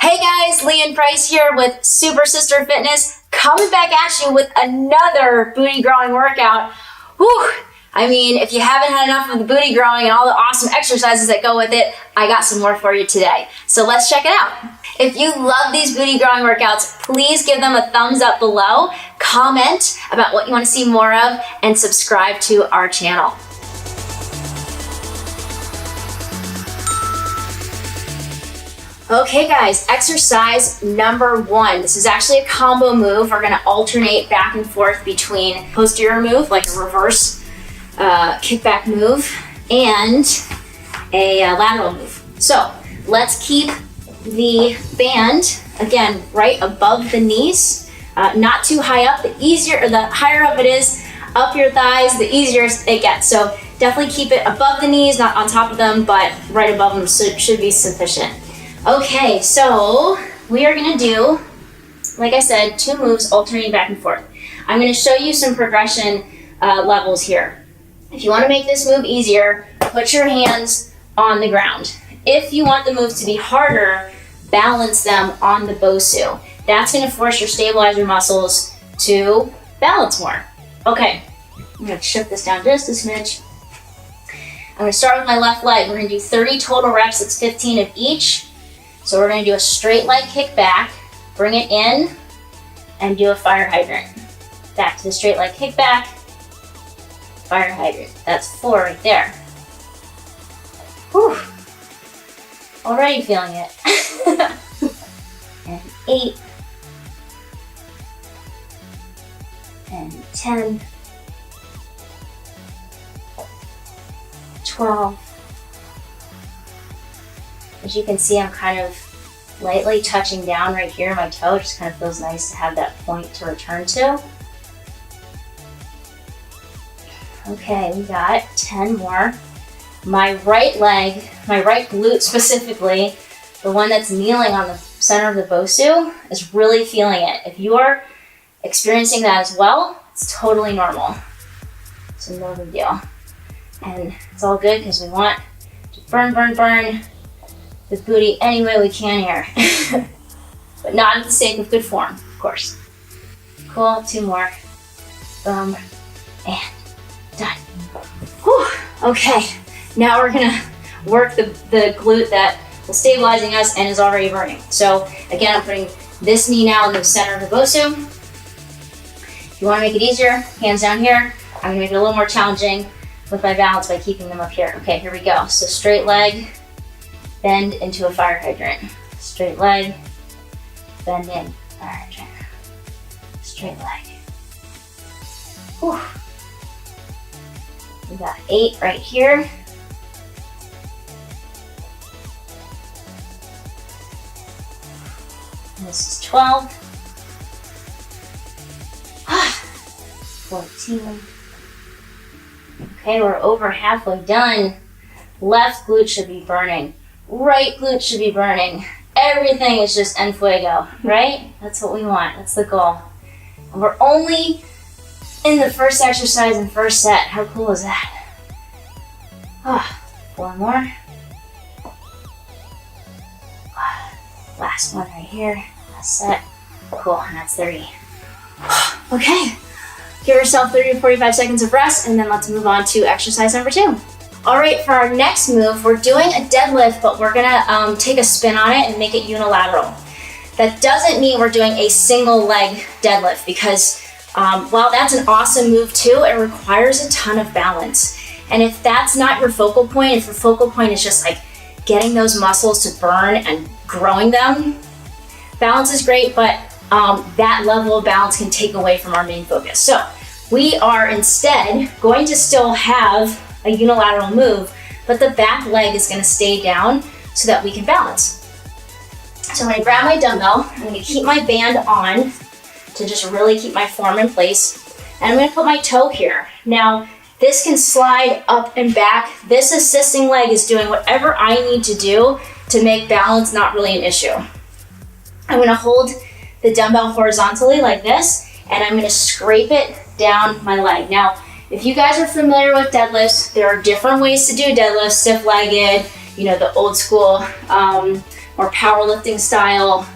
Hey guys, Lian Price here with Super Sister Fitness, coming back at you with another booty growing workout. Whew! I mean, if you haven't had enough of the booty growing and all the awesome exercises that go with it, I got some more for you today. So let's check it out. If you love these booty growing workouts, please give them a thumbs up below, comment about what you want to see more of, and subscribe to our channel. Okay guys, exercise number 1. This is actually a combo move. We're gonna alternate back and forth between posterior move, like a reverse kickback move, and a lateral move. So let's keep the band, again, right above the knees, not too high up. The easier, or the higher up it is, up your thighs, the easier it gets. So definitely keep it above the knees, not on top of them, but right above them should be sufficient. Okay, so we are gonna do, like I said, 2 moves alternating back and forth. I'm gonna show you some progression levels here. If you wanna make this move easier, put your hands on the ground. If you want the moves to be harder, balance them on the BOSU. That's gonna force your stabilizer muscles to balance more. Okay, I'm gonna shift this down just a smidge. I'm gonna start with my left leg. We're gonna do 30 total reps, that's 15 of each. So we're gonna do a straight leg kick back, bring it in, and do a fire hydrant. Back to the straight leg kick back, fire hydrant. That's 4 right there. Whew. Already feeling it. And 8. And 10. 12. As you can see, I'm kind of lightly touching down right here. My toe just kind of feels nice to have that point to return to. Okay, we got 10 more. My right leg, my right glute specifically, the one that's kneeling on the center of the BOSU, is really feeling it. If you are experiencing that as well, it's totally normal. So no big deal. And it's all good because we want to burn this booty any way we can here. But not at the sake of good form, of course. Cool, 2 more. Boom, and done. Whew. Okay, now we're gonna work the glute that was stabilizing us and is already burning. So again, I'm putting this knee now in the center of the BOSU. If you wanna make it easier, hands down here. I'm gonna make it a little more challenging with my balance by keeping them up here. Okay, here we go. So straight leg, bend into a fire hydrant. Straight leg, bend in, fire hydrant. Straight leg. Whew. We got 8 right here. And this is 12. 14. Okay, we're over halfway done. Left glute should be burning. Right glute should be burning. Everything is just en fuego, right? That's what we want. That's the goal. And we're only in the first exercise and first set. How cool is that? 4 more. Last one right here. Last set. Cool, and that's 30. Okay. Give yourself 30 to 45 seconds of rest, and then let's move on to exercise number 2. All right, for our next move, we're doing a deadlift, but we're gonna take a spin on it and make it unilateral. That doesn't mean we're doing a single leg deadlift because while that's an awesome move too, it requires a ton of balance. And if that's not your focal point, if your focal point is just like getting those muscles to burn and growing them, balance is great, but that level of balance can take away from our main focus. So we are instead going to still have a unilateral move, but the back leg is gonna stay down so that we can balance. So I'm gonna grab my dumbbell, I'm gonna keep my band on to just really keep my form in place, and I'm gonna put my toe here. Now, this can slide up and back. This assisting leg is doing whatever I need to do to make balance not really an issue. I'm gonna hold the dumbbell horizontally like this, and I'm gonna scrape it down my leg. Now, if you guys are familiar with deadlifts, there are different ways to do deadlifts, stiff-legged, you know, the old school more powerlifting style.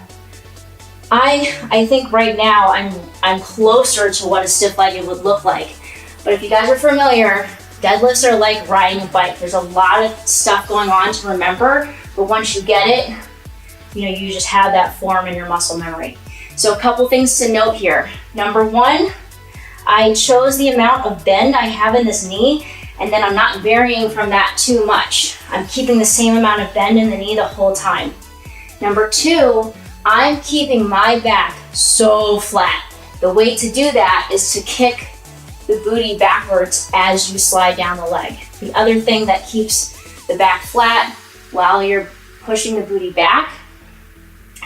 I think right now I'm closer to what a stiff-legged would look like. But if you guys are familiar, deadlifts are like riding a bike. There's a lot of stuff going on to remember, but once you get it, you just have that form in your muscle memory. So a couple things to note here. Number one, I chose the amount of bend I have in this knee, and then I'm not varying from that too much. I'm keeping the same amount of bend in the knee the whole time. Number two, I'm keeping my back so flat. The way to do that is to kick the booty backwards as you slide down the leg. The other thing that keeps the back flat while you're pushing the booty back,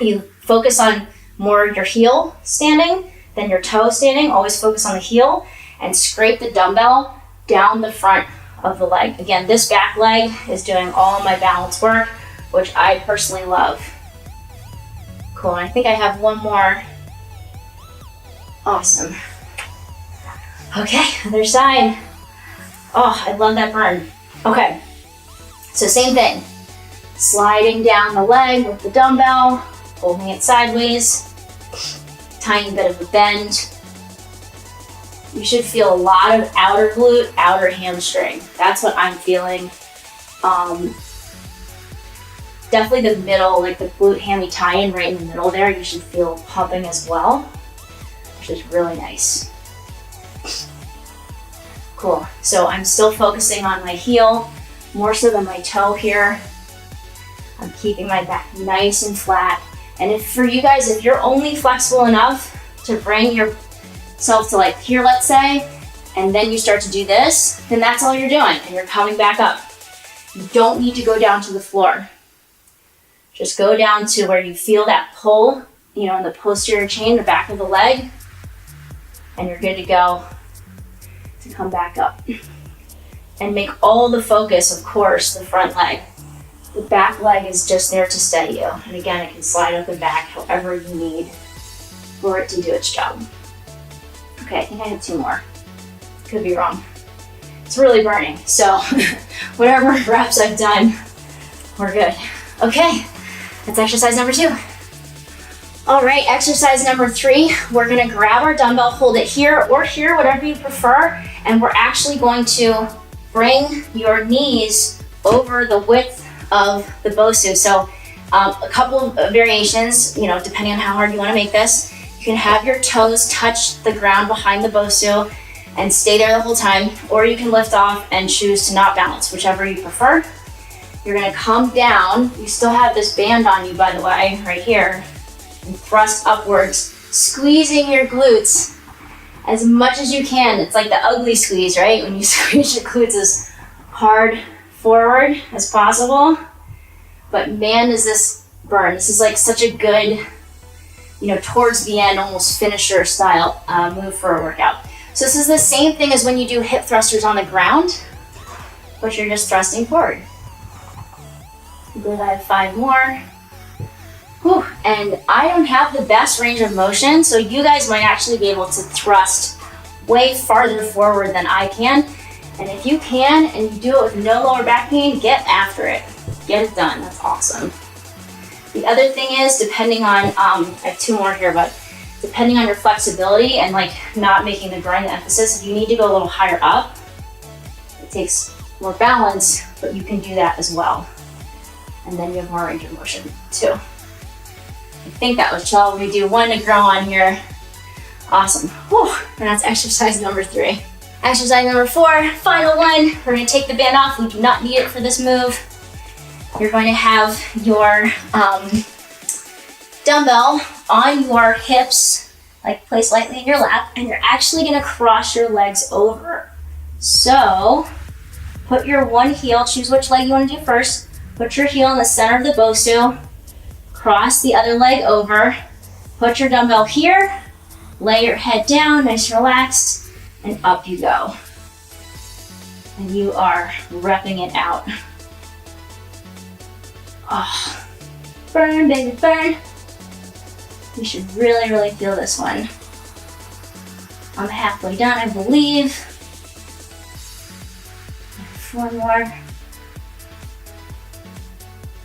you focus on more your heel standing than your toe standing. Always focus on the heel and scrape the dumbbell down the front of the leg. Again, this back leg is doing all my balance work, which I personally love. Cool, and I think I have one more. Awesome. Okay, other side. Oh, I love that burn. Okay, so same thing. Sliding down the leg with the dumbbell, holding it sideways, tiny bit of a bend. You should feel a lot of outer glute, outer hamstring. That's what I'm feeling. Definitely the middle, like the glute hammy tie-in right in the middle there, you should feel pumping as well, which is really nice. Cool, so I'm still focusing on my heel, more so than my toe here. I'm keeping my back nice and flat. And if for you guys, if you're only flexible enough to bring yourself to like here, let's say, and then you start to do this, then that's all you're doing, and you're coming back up. You don't need to go down to the floor. Just go down to where you feel that pull, in the posterior chain, the back of the leg, and you're good to go to come back up. And make all the focus, of course, the front leg. The back leg is just there to steady you. And again, it can slide up and back however you need for it to do its job. Okay, I think I have two more. Could be wrong. It's really burning, so whatever reps I've done, we're good. Okay, that's exercise number 2. All right, exercise number 3, we're gonna grab our dumbbell, hold it here or here, whatever you prefer, and we're actually going to bring your knees over the width of the BOSU. So a couple of variations, depending on how hard you wanna make this. You can have your toes touch the ground behind the BOSU and stay there the whole time, or you can lift off and choose to not balance, whichever you prefer. You're gonna come down. You still have this band on you, by the way, right here, and thrust upwards, squeezing your glutes as much as you can. It's like the ugly squeeze, right? When you squeeze your glutes as hard forward as possible. But man, does this burn. This is like such a good, towards the end, almost finisher style move for a workout. So this is the same thing as when you do hip thrusters on the ground, but you're just thrusting forward. I believe I have 5 more. Whew. And I don't have the best range of motion, so you guys might actually be able to thrust way farther forward than I can. And if you can, and you do it with no lower back pain, get after it. Get it done. That's awesome. The other thing is, depending on, I have 2 more here, but depending on your flexibility and like not making the groin the emphasis, if you need to go a little higher up, it takes more balance, but you can do that as well. And then you have more range of motion too. I think that was chill. We do 1 to grow on here. Awesome. Whew. And that's exercise number 3. Exercise number 4, final one. We're gonna take the band off. We do not need it for this move. You're going to have your dumbbell on your hips, like placed lightly in your lap, and you're actually gonna cross your legs over. So put your one heel, choose which leg you wanna do first, put your heel in the center of the BOSU, cross the other leg over, put your dumbbell here, lay your head down, nice and relaxed, and up you go. And you are repping it out. Oh, burn, baby, burn. You should really, really feel this one. I'm halfway done, I believe. 4 more.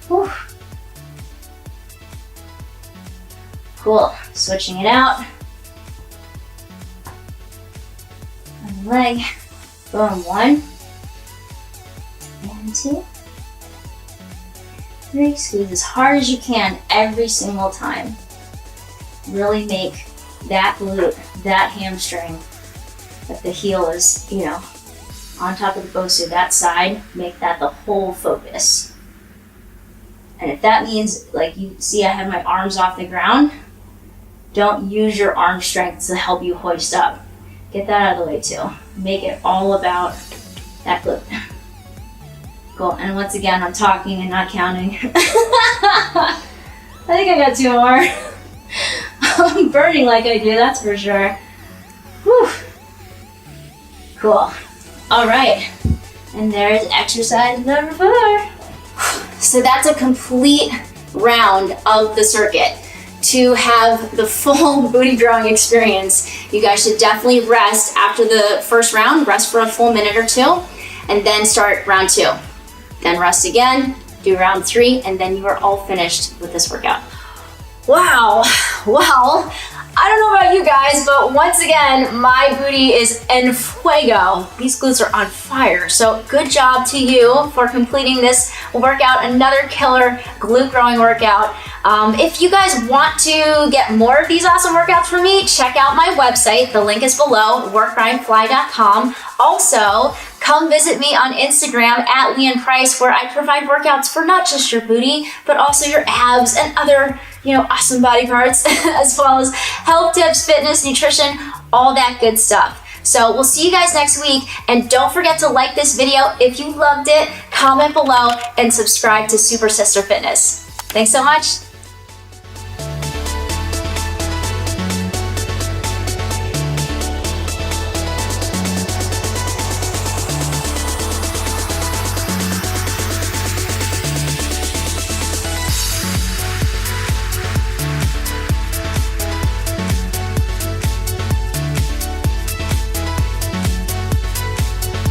Whew. Cool, switching it out. On the leg, boom, 1, and 2, 3, squeeze as hard as you can every single time. Really make that glute, that hamstring, if the heel is, you know, on top of the BOSU, that side, make that the whole focus. And if that means, like you see I have my arms off the ground, don't use your arm strength to help you hoist up. Get that out of the way too. Make it all about that glute. Cool, and once again, I'm talking and not counting. I think I got 2 more. I'm burning like I do, that's for sure. Whew. Cool. All right, and there's exercise number 4. So that's a complete round of the circuit. To have the full booty growing experience, you guys should definitely rest after the first round, rest for a full minute or 2, and then start round 2. Then rest again, do round 3, and then you are all finished with this workout. Wow, well, I don't know about you guys, but once again, my booty is en fuego. These glutes are on fire. So good job to you for completing this workout, another killer glute growing workout. If you guys want to get more of these awesome workouts from me, check out my website. The link is below, workgrindfly.com. Also, come visit me on Instagram at Lian Price, where I provide workouts for not just your booty, but also your abs and other, awesome body parts, as well as health tips, fitness, nutrition, all that good stuff. So we'll see you guys next week, and don't forget to like this video if you loved it, comment below, and subscribe to Super Sister Fitness. Thanks so much.